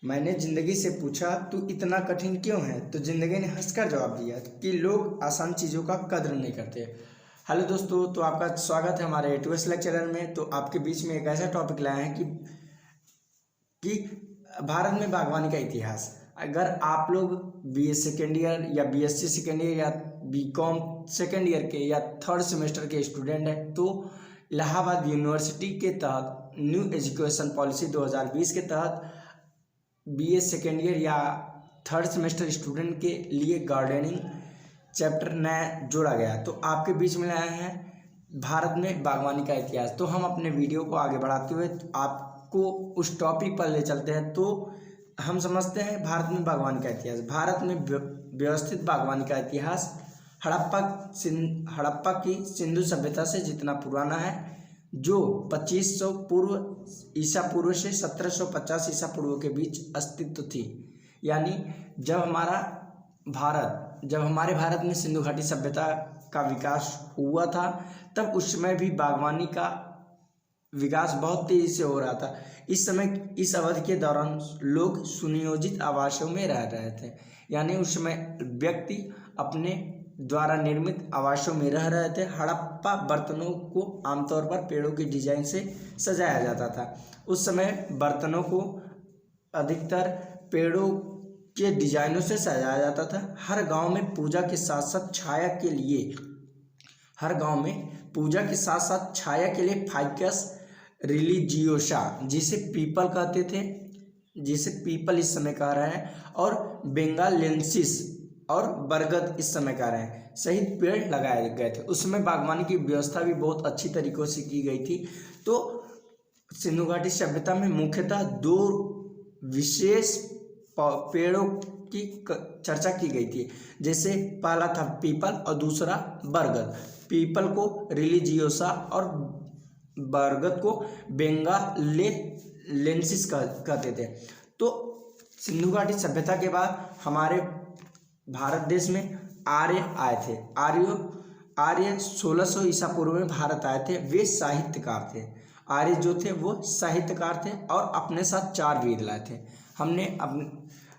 मैंने जिंदगी से पूछा तू इतना कठिन क्यों है, तो जिंदगी ने हंसकर जवाब दिया कि लोग आसान चीज़ों का कद्र नहीं करते। हेलो दोस्तों, तो आपका स्वागत है हमारे A2S लेक्चरर में। तो आपके बीच में एक ऐसा टॉपिक लाया है कि भारत में बागवानी का इतिहास। अगर आप लोग BA सेकेंड ईयर या BSc सेकेंड ईयर या BCom सेकेंड ईयर के या थर्ड सेमेस्टर के स्टूडेंट हैं तो इलाहाबाद यूनिवर्सिटी के तहत न्यू एजुकेशन पॉलिसी 2020 के तहत BA सेकेंड ईयर या थर्ड सेमेस्टर स्टूडेंट के लिए गार्डनिंग चैप्टर नया जोड़ा गया। तो आपके बीच में आया है भारत में बागवानी का इतिहास। तो हम अपने वीडियो को आगे बढ़ाते हुए आपको उस टॉपिक पर ले चलते हैं। तो हम समझते हैं भारत में बागवानी का इतिहास। भारत में व्यवस्थित बागवानी का इतिहास हड़प्पा की सिंधु सभ्यता से जितना पुराना है, जो 2500 पूर्व ईसा पूर्व से 1750 ईसा पूर्व के बीच अस्तित्व थी। यानी जब हमारे भारत में सिंधु घाटी सभ्यता का विकास हुआ था, तब उस समय भी बागवानी का विकास बहुत तेजी से हो रहा था। इस अवधि के दौरान लोग सुनियोजित आवासों में रह रहे थे। यानी उस समय व्यक्ति अपने द्वारा निर्मित आवासों में रह रहे थे। हड़प्पा बर्तनों को आमतौर पर पेड़ों की डिजाइन से सजाया जाता था। उस समय बर्तनों को अधिकतर पेड़ों के डिजाइनों से सजाया जाता था। हर गांव में पूजा के साथ साथ छाया के लिए फाइकस रिलीजियोसा, जिसे पीपल कहते थे, जिसे पीपल इस समय कह रहे हैं, और बेंगालेंसिस और बरगद इस समय कह रहे हैं, सहित पेड़ लगाए गए थे। उस समय बागवानी की व्यवस्था भी बहुत अच्छी तरीकों से की गई थी। तो सिंधु घाटी सभ्यता में मुख्यतः दो विशेष पेड़ों की चर्चा की गई थी। जैसे पहला था पीपल और दूसरा बरगद। पीपल को रिलीजियोसा और बरगद को बेंगालेंसिस कहते थे। तो सिंधु घाटी सभ्यता के बाद हमारे भारत देश में आर्य आए थे। आर्य 1600 ईसा पूर्व में भारत आए थे। वे साहित्यकार थे। आर्य जो थे वो साहित्यकार थे और अपने साथ 4 वेद लाए थे।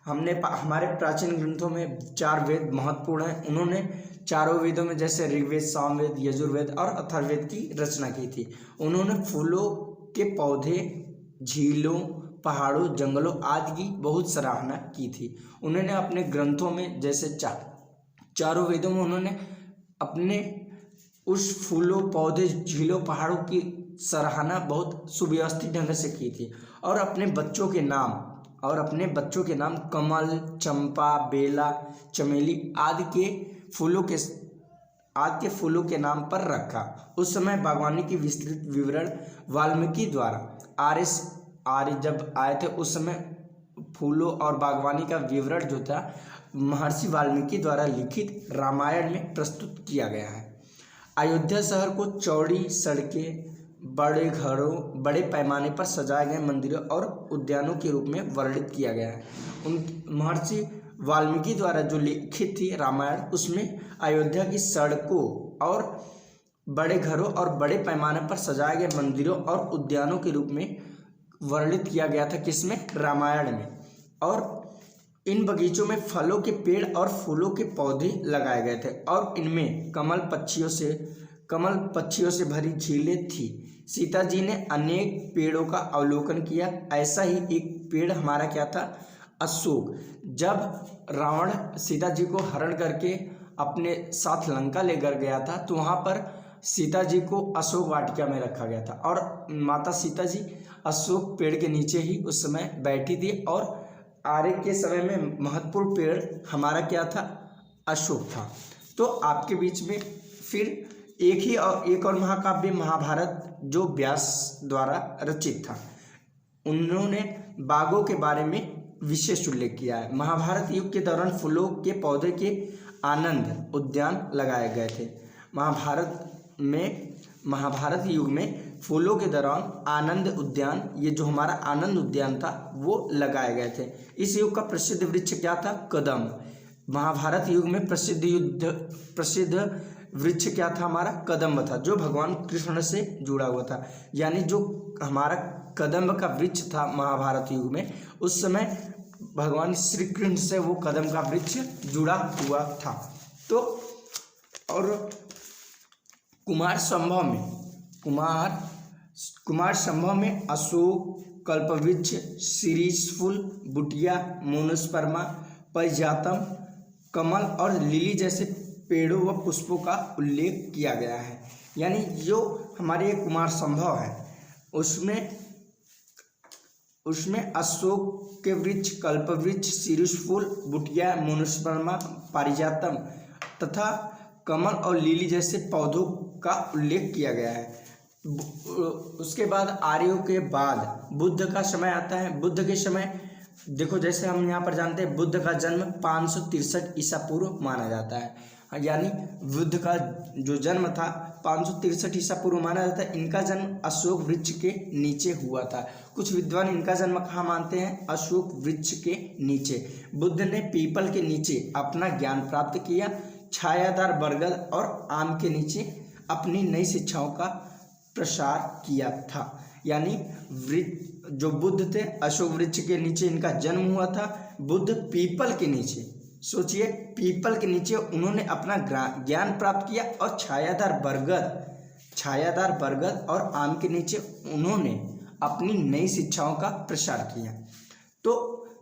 हमारे प्राचीन ग्रंथों में 4 वेद महत्वपूर्ण हैं। उन्होंने चारों वेदों में जैसे ऋग्वेद, सामवेद, यजुर्वेद और अथर्ववेद की रचना की थी। उन्होंने फूलों के पौधे, झीलों, पहाड़ों, जंगलों आदि की बहुत सराहना की थी। उन्होंने अपने ग्रंथों में जैसे चारों वेदों में उन्होंने अपने उस फूलों, पौधे, झीलों, पहाड़ों की सराहना बहुत सुव्यवस्थित ढंग से की थी। और अपने बच्चों के नाम कमल, चंपा, बेला, चमेली आदि के फूलों के नाम पर रखा। उस समय बागवानी की विस्तृत विवरण वाल्मीकि द्वारा आर्य जब आए थे, उस समय फूलों और बागवानी का विवरण जो था महर्षि वाल्मीकि द्वारा लिखित रामायण में प्रस्तुत किया गया है। अयोध्या शहर को चौड़ी सड़कें, बड़े घरों, बड़े पैमाने पर सजाए गए मंदिरों और उद्यानों के रूप में वर्णित किया गया है। महर्षि वाल्मीकि द्वारा जो लिखित थी रामायण, उसमें अयोध्या की सड़कों और बड़े घरों और बड़े पैमाने पर सजाए गए मंदिरों और उद्यानों के रूप में वर्णित किया गया था। किसमें? रामायण में। और इन बगीचों में फलों के पेड़ और फूलों के पौधे लगाए गए थे और इनमें कमल पक्षियों से भरी झीलें थी। सीता जी ने अनेक पेड़ों का अवलोकन किया। ऐसा ही एक पेड़ हमारा क्या था? अशोक। जब रावण सीता जी को हरण करके अपने साथ लंका लेकर गया था, तो वहाँ पर सीता जी को अशोक वाटिका में रखा गया था और माता सीता जी अशोक पेड़ के नीचे ही उस समय बैठी थी। और आर्य के समय में महत्वपूर्ण पेड़ हमारा क्या था? अशोक था। तो आपके बीच में फिर एक और महाकाव्य महाभारत, जो व्यास द्वारा रचित था, उन्होंने बागों के बारे में विशेष उल्लेख किया है। महाभारत युग के दौरान फूलों के पौधे के आनंद उद्यान लगाए गए थे। महाभारत युग में फूलों के दौरान आनंद उद्यान, ये जो हमारा आनंद उद्यान था, वो लगाए गए थे। इस युग का प्रसिद्ध वृक्ष क्या था? कदम। महाभारत युग में प्रसिद्ध वृक्ष क्या था? हमारा कदम्ब था, जो भगवान कृष्ण से जुड़ा हुआ था। यानी जो हमारा कदम्ब का वृक्ष था महाभारत युग में, उस समय भगवान श्री कृष्ण से वो कदम्ब का वृक्ष जुड़ा हुआ था। तो और कुमार संभव में अशोक, कल्पवृक्ष, शिरीषफूल, बुटिया, मोनोस्पर्मा, परिजातम, कमल और लिली जैसे पेड़ों व पुष्पों का उल्लेख किया गया है। यानी जो हमारे ये कुमार संभव है उसमें अशोक के वृक्ष, कल्पवृक्ष, शिरीषफूल, बुटिया, मोनोस्पर्मा, पारिजातम तथा कमल और लिली जैसे पौधों का उल्लेख किया गया है। उसके बाद आर्यों के बाद बुद्ध का समय आता है। बुद्ध के समय देखो, जैसे हम यहाँ पर जानते हैं बुद्ध का जन्म 563 ईसा पूर्व माना जाता है। यानी बुद्ध का जो जन्म था 563 ईसा पूर्व माना जाता है। इनका जन्म अशोक वृक्ष के नीचे हुआ था। कुछ विद्वान इनका जन्म कहाँ मानते हैं? अशोक वृक्ष के नीचे। बुद्ध ने पीपल के नीचे अपना ज्ञान प्राप्त किया, छायादार बरगद और आम के नीचे अपनी नई शिक्षाओं का प्रसार किया था। यानी जो बुद्ध थे अशोक वृक्ष के नीचे इनका जन्म हुआ था। बुद्ध पीपल के नीचे, सोचिए, पीपल के नीचे उन्होंने अपना ज्ञान प्राप्त किया और छायादार बरगद और आम के नीचे उन्होंने अपनी नई शिक्षाओं का प्रसार किया। तो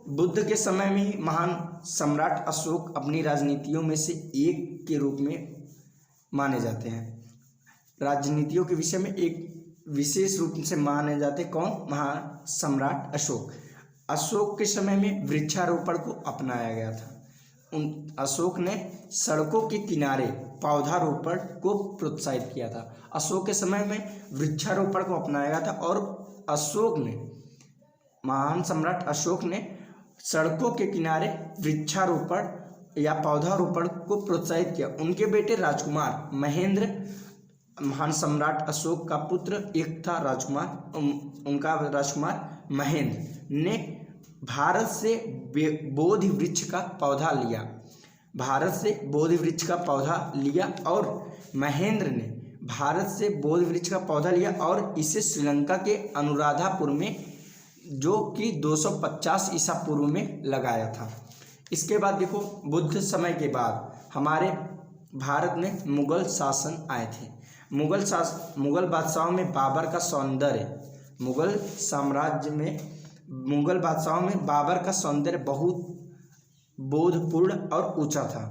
बुद्ध के समय में ही महान सम्राट अशोक अपनी राजनीतियों में से एक के रूप में माने जाते हैं। राजनीतियों के विषय में एक विशेष रूप से माने जाते कौन? महान सम्राट अशोक। अशोक के समय में वृक्षारोपण को अपनाया गया था। अशोक ने सड़कों के किनारे पौधारोपण को प्रोत्साहित किया था। अशोक के समय में वृक्षारोपण को अपनाया गया था और महान सम्राट अशोक ने सड़कों के किनारे वृक्षारोपण या पौधारोपण को प्रोत्साहित किया। उनके बेटे राजकुमार महेंद्र, महान सम्राट अशोक का पुत्र एक था राजकुमार, उनका राजकुमार महेंद्र ने भारत से बोधि वृक्ष का पौधा लिया और महेंद्र ने भारत से बोधि वृक्ष का पौधा लिया और इसे श्रीलंका के अनुराधापुर में, जो कि 250 ईसा पूर्व में लगाया था। इसके बाद देखो, बुद्ध समय के बाद हमारे भारत में मुगल शासन आए थे। मुगल बादशाहों में बाबर का सौंदर्य बहुत बोधपूर्ण और ऊंचा था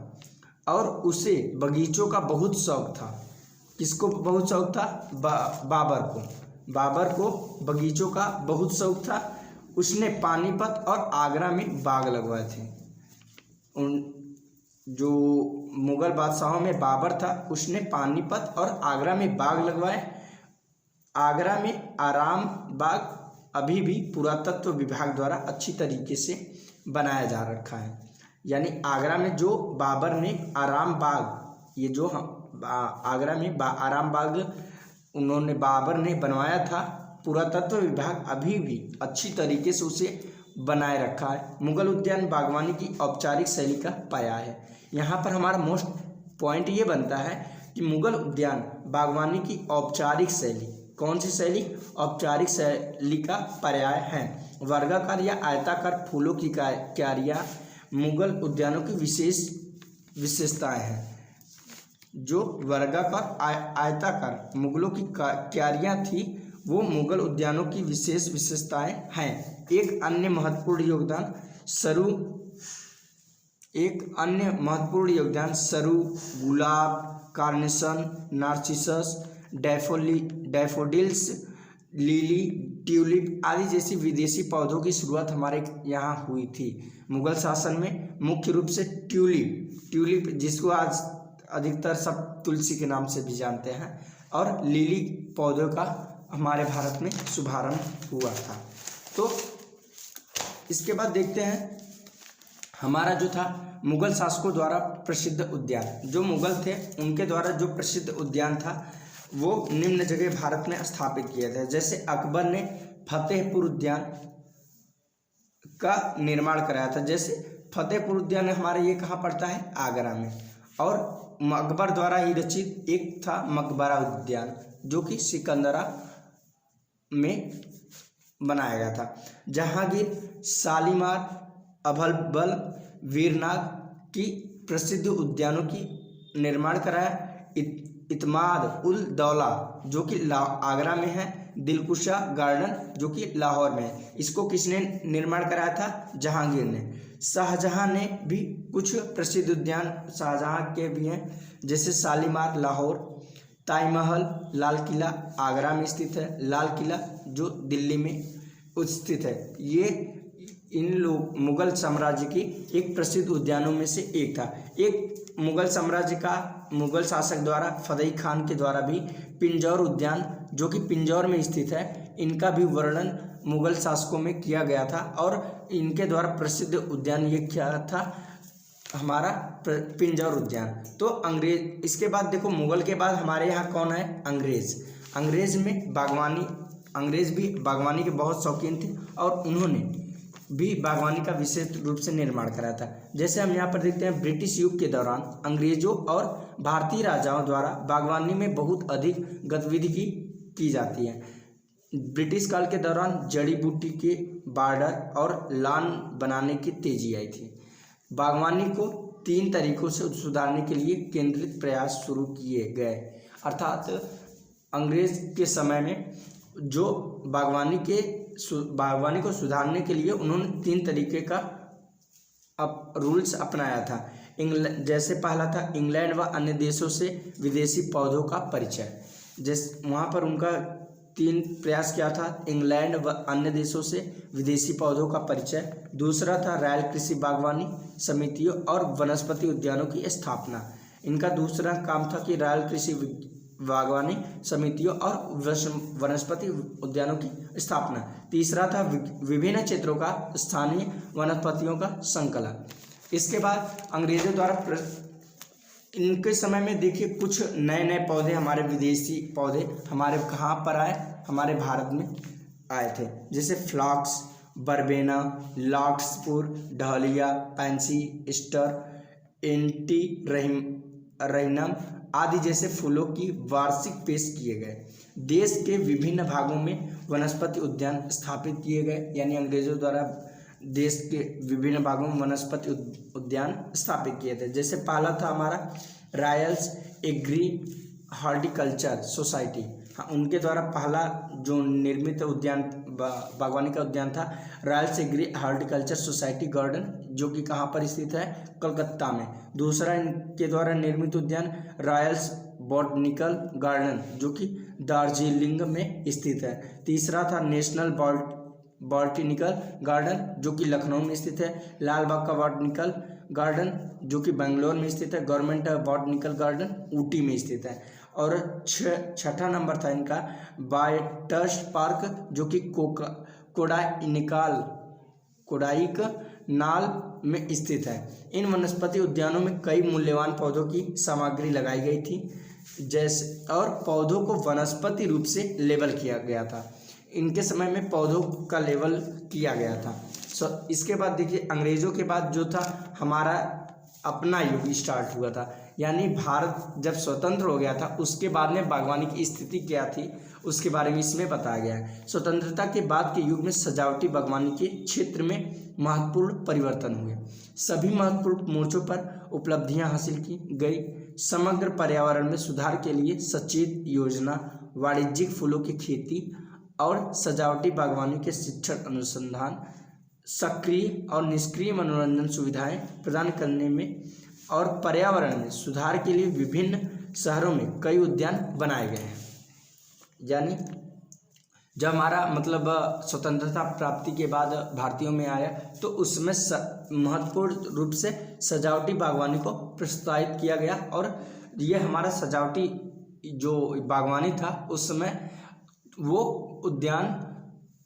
और उसे बगीचों का बहुत शौक था। किसको बहुत शौक था? बाबर को बगीचों का बहुत शौक था। उसने पानीपत और आगरा में बाग लगवाए थे। जो मुगल बादशाहों में बाबर था उसने पानीपत और आगरा में बाग लगवाए। आगरा में आराम बाग अभी भी पुरातत्व विभाग द्वारा अच्छी तरीके से बनाया जा रखा है। यानी आगरा में जो बाबर ने आराम बाग, ये जो आगरा में आराम बाग उन्होंने बाबर ने बनवाया था, पुरातत्व विभाग अभी भी अच्छी तरीके से उसे बनाए रखा है। मुगल उद्यान बागवानी की औपचारिक शैली का पाया है। यहाँ पर हमारा मोस्ट पॉइंट ये बनता है कि मुगल उद्यान बागवानी की औपचारिक शैली, कौन सी शैली? औपचारिक शैली का पर्याय है। वर्गाकार या आयताकार फूलों की क्यारियाँ मुगल उद्यानों की विशेषताएं हैं। जो वर्गाकार आयताकार मुगलों की क्यारियाँ थी वो मुगल उद्यानों की विशेषताएं हैं। एक अन्य महत्वपूर्ण योगदान सरू, गुलाब, carnation, narcissus, daffodils, lily, tulip आदि जैसी विदेशी पौधों की शुरुआत हमारे यहाँ हुई थी। मुगल शासन में मुख्य रूप से ट्यूलिप जिसको आज अधिकतर सब तुलसी के नाम से भी जानते हैं, और लिली पौधों का हमारे भारत में शुभारंभ हुआ था। तो इसके बाद देखते हैं हमारा जो था मुगल शासकों द्वारा प्रसिद्ध उद्यान। जो मुगल थे उनके द्वारा जो प्रसिद्ध उद्यान था वो निम्न जगह भारत में स्थापित किए थे। जैसे अकबर ने फतेहपुर उद्यान का निर्माण कराया था। जैसे फतेहपुर उद्यान हमारे ये कहाँ पड़ता है? आगरा में। और अकबर द्वारा ही रचित एक था मकबरा उद्यान जो कि सिकंदरा में बनाया गया था। जहांगीर शालीमार, अभलबल, वीरनाग की प्रसिद्ध उद्यानों की निर्माण कराया। इत्माद उल दौला जो कि आगरा में है, दिलकुशा गार्डन जो कि लाहौर में है, इसको किसने निर्माण कराया था? जहांगीर ने। शाहजहां ने भी कुछ प्रसिद्ध उद्यान शाहजहां के भी हैं, जैसे शालीमार लाहौर, ताजमहल, लाल किला आगरा में स्थित है, लाल किला जो दिल्ली में स्थित है। ये इन लोग मुगल साम्राज्य की एक प्रसिद्ध उद्यानों में से एक था। एक मुगल साम्राज्य का मुगल शासक द्वारा फतेह खान के द्वारा भी पिंजौर उद्यान जो कि पिंजौर में स्थित है, इनका भी वर्णन मुगल शासकों में किया गया था और इनके द्वारा प्रसिद्ध उद्यान ये क्या था? हमारा पिंजौर उद्यान। तो अंग्रेज, इसके बाद देखो मुगल के बाद हमारे यहाँ कौन है? अंग्रेज। अंग्रेज में बागवानी, अंग्रेज भी बागवानी के बहुत शौकीन थे और उन्होंने भी बागवानी का विशेष रूप से निर्माण कराया था। जैसे हम यहाँ पर देखते हैं, ब्रिटिश युग के दौरान अंग्रेजों और भारतीय राजाओं द्वारा बागवानी में बहुत अधिक गतिविधि की जाती है। ब्रिटिश काल के दौरान जड़ी बूटी के बॉर्डर और लॉन बनाने की तेजी आई थी। बागवानी को 3 तरीकों से सुधारने के लिए केंद्रित प्रयास शुरू किए गए। अर्थात अंग्रेज के समय में जो बागवानी को सुधारने के लिए उन्होंने 3 तरीके का रूल्स अपनाया था। जैसे पहला था इंग्लैंड व अन्य देशों से विदेशी पौधों का परिचय। वहाँ पर उनका 3 प्रयास क्या था? इंग्लैंड व अन्य देशों से विदेशी पौधों का परिचय। दूसरा था रॉयल कृषि बागवानी समितियों और वनस्पति उद्यानों की स्थापना। इनका दूसरा काम था कि रॉयल कृषि बागवानी समितियों और वनस्पति उद्यानों की स्थापना। तीसरा था विभिन्न क्षेत्रों का स्थानीय वनस्पतियों का संकलन। इसके बाद अंग्रेजों द्वारा इनके समय में देखिए कुछ नए नए पौधे, हमारे विदेशी पौधे हमारे कहाँ पर आए? हमारे भारत में आए थे। जैसे फ्लॉक्स, बरबेना, लार्कस्पुर, डहलिया, पैंसी, स्टर, एंटी रहीनम आदि जैसे फूलों की वार्षिक पेश किए गए। देश के विभिन्न भागों में वनस्पति उद्यान स्थापित किए गए, यानी अंग्रेजों द्वारा देश के विभिन्न भागों में वनस्पति उद्यान स्थापित किए थे। जैसे पहला था हमारा रॉयल्स एग्री हॉर्टिकल्चर सोसाइटी। हाँ, उनके द्वारा पहला जो निर्मित उद्यान बागवानी का उद्यान था Royals Agri Horticulture Society Garden, जो कि कहाँ पर स्थित है? कलकत्ता में। दूसरा इनके द्वारा निर्मित उद्यान रॉयल्स बॉटनिकल गार्डन जो कि दार्जिलिंग में स्थित है। तीसरा था नेशनल बॉटनिकल गार्डन जो कि लखनऊ में स्थित है। लाल बाग का बॉटनिकल गार्डन जो कि बेंगलोर में स्थित है। गवर्नमेंट बॉटनिकल गार्डन ऊटी में स्थित है। और छठा नंबर था इनका बायटर्स पार्क जो कि कोडाइक नाल में स्थित है। इन वनस्पति उद्यानों में कई मूल्यवान पौधों की सामग्री लगाई गई थी, जैसे और पौधों को वनस्पति रूप से लेबल किया गया था। इनके समय में पौधों का लेबल किया गया था। इसके बाद देखिए अंग्रेजों के बाद जो था हमारा अपना युग स्टार्ट हुआ था, यानी भारत जब स्वतंत्र हो गया था उसके बाद में बागवानी की स्थिति क्या थी उसके बारे में इसमें बताया गया है। स्वतंत्रता के बाद के युग में सजावटी बागवानी के क्षेत्र में महत्वपूर्ण परिवर्तन हुए। सभी महत्वपूर्ण मोर्चों पर उपलब्धियां हासिल की गई। समग्र पर्यावरण में सुधार के लिए सचेत योजना, वाणिज्यिक फूलों की खेती और सजावटी बागवानी के शिक्षण अनुसंधान, सक्रिय और निष्क्रिय मनोरंजन सुविधाएं प्रदान करने में और पर्यावरण में सुधार के लिए विभिन्न शहरों में कई उद्यान बनाए गए हैं। यानी जब हमारा मतलब स्वतंत्रता प्राप्ति के बाद भारतीयों में आया तो उसमें महत्वपूर्ण रूप से सजावटी बागवानी को प्रोत्साहित किया गया। और ये हमारा सजावटी जो बागवानी था उस समय वो उद्यान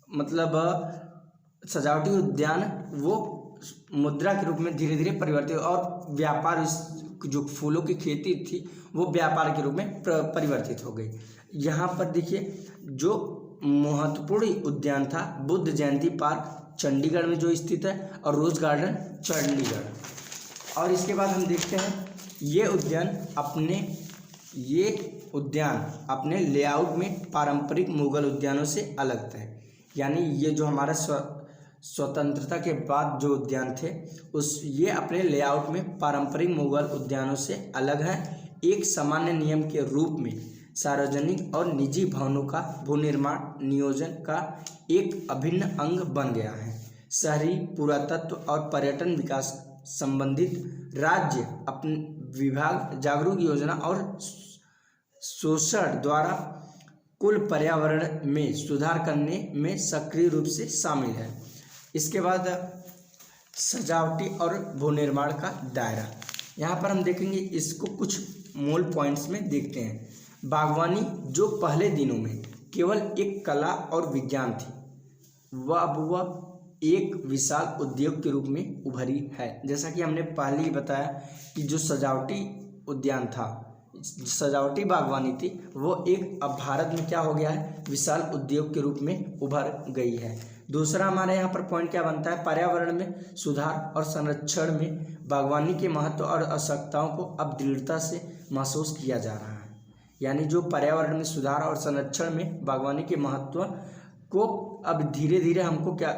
मतलब सजावटी उद्यान वो मुद्रा के रूप में धीरे धीरे परिवर्तित और व्यापार, जो फूलों की खेती थी वो व्यापार के रूप में परिवर्तित हो गई। यहाँ पर देखिए जो महत्वपूर्ण उद्यान था बुद्ध जयंती पार्क चंडीगढ़ में जो स्थित है और रोज गार्डन चंडीगढ़। और इसके बाद हम देखते हैं ये उद्यान अपने लेआउट में पारंपरिक मुगल उद्यानों से अलग है। यानी ये जो हमारा स्वतंत्रता के बाद जो उद्यान थे ये अपने लेआउट में पारंपरिक मुगल उद्यानों से अलग हैं। एक सामान्य नियम के रूप में सार्वजनिक और निजी भवनों का भूनिर्माण नियोजन का एक अभिन्न अंग बन गया है। शहरी पुरातत्व और पर्यटन विकास संबंधित राज्य अपने विभाग जागरूक योजना और शोषण द्वारा कुल पर्यावरण में सुधार करने में सक्रिय रूप से शामिल है। इसके बाद सजावटी और भूनिर्माण का दायरा, यहाँ पर हम देखेंगे इसको कुछ मूल पॉइंट्स में देखते हैं। बागवानी जो पहले दिनों में केवल एक कला और विज्ञान थी, वह एक विशाल उद्योग के रूप में उभरी है। जैसा कि हमने पहले ही बताया कि जो सजावटी उद्यान था, सजावटी बागवानी थी, वो एक अब भारत में क्या हो गया है, विशाल उद्योग के रूप में उभर गई है। दूसरा हमारे यहाँ पर पॉइंट क्या बनता है, पर्यावरण में सुधार और संरक्षण में बागवानी के महत्व और आवश्यकताओं को अब दृढ़ता से महसूस किया जा रहा है। यानी जो पर्यावरण में सुधार और संरक्षण में बागवानी के महत्व को अब धीरे धीरे हमको क्या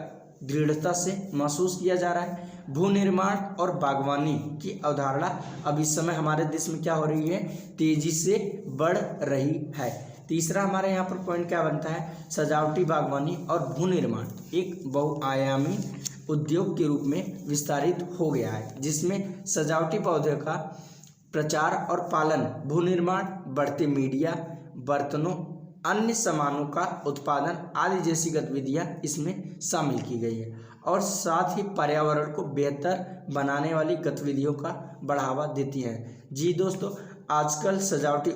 दृढ़ता से महसूस किया जा रहा है। भूनिर्माण और बागवानी की अवधारणा अब इस समय हमारे देश में क्या हो रही है, तेजी से बढ़ रही है। तीसरा हमारे यहाँ पर पॉइंट क्या बनता है, सजावटी बागवानी और भूनिर्माण एक बहुआयामी उद्योग के रूप में विस्तारित हो गया है, जिसमें सजावटी पौधे का प्रचार और पालन, भूनिर्माण, बढ़ते मीडिया, बर्तनों, अन्य सामानों का उत्पादन आदि जैसी गतिविधियां इसमें शामिल की गई है और साथ ही पर्यावरण को बेहतर बनाने वाली गतिविधियों का बढ़ावा देती है। जी दोस्तों, आजकल सजावटी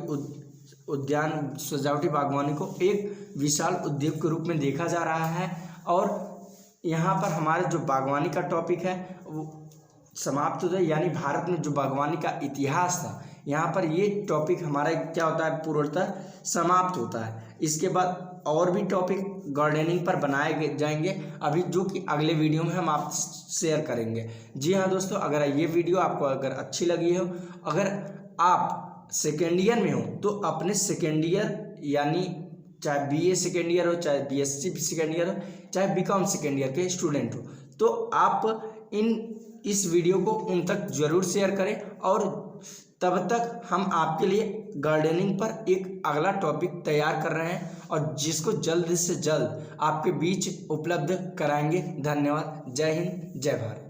उद्यान, सजावटी बागवानी को एक विशाल उद्योग के रूप में देखा जा रहा है और यहाँ पर हमारे जो बागवानी का टॉपिक है वो समाप्त होता है। यानी भारत में जो बागवानी का इतिहास था, यहाँ पर ये टॉपिक हमारा क्या होता है, पूर्णतः समाप्त होता है। इसके बाद और भी टॉपिक गार्डनिंग पर बनाए जाएंगे, अभी जो कि अगले वीडियो में हम आप शेयर करेंगे। जी हाँ दोस्तों, अगर ये वीडियो आपको अगर अच्छी लगी हो, अगर आप सेकेंड ईयर में हो तो अपने सेकेंड ईयर यानी चाहे बीए सेकेंड ईयर हो, चाहे बीएससी सेकेंड ईयर हो, चाहे बीकॉम सेकेंड ईयर के स्टूडेंट हो, तो आप इस वीडियो को उन तक जरूर शेयर करें और तब तक हम आपके लिए गार्डनिंग पर एक अगला टॉपिक तैयार कर रहे हैं और जिसको जल्द से जल्द आपके बीच उपलब्ध कराएंगे। धन्यवाद। जय हिंद, जय भारत।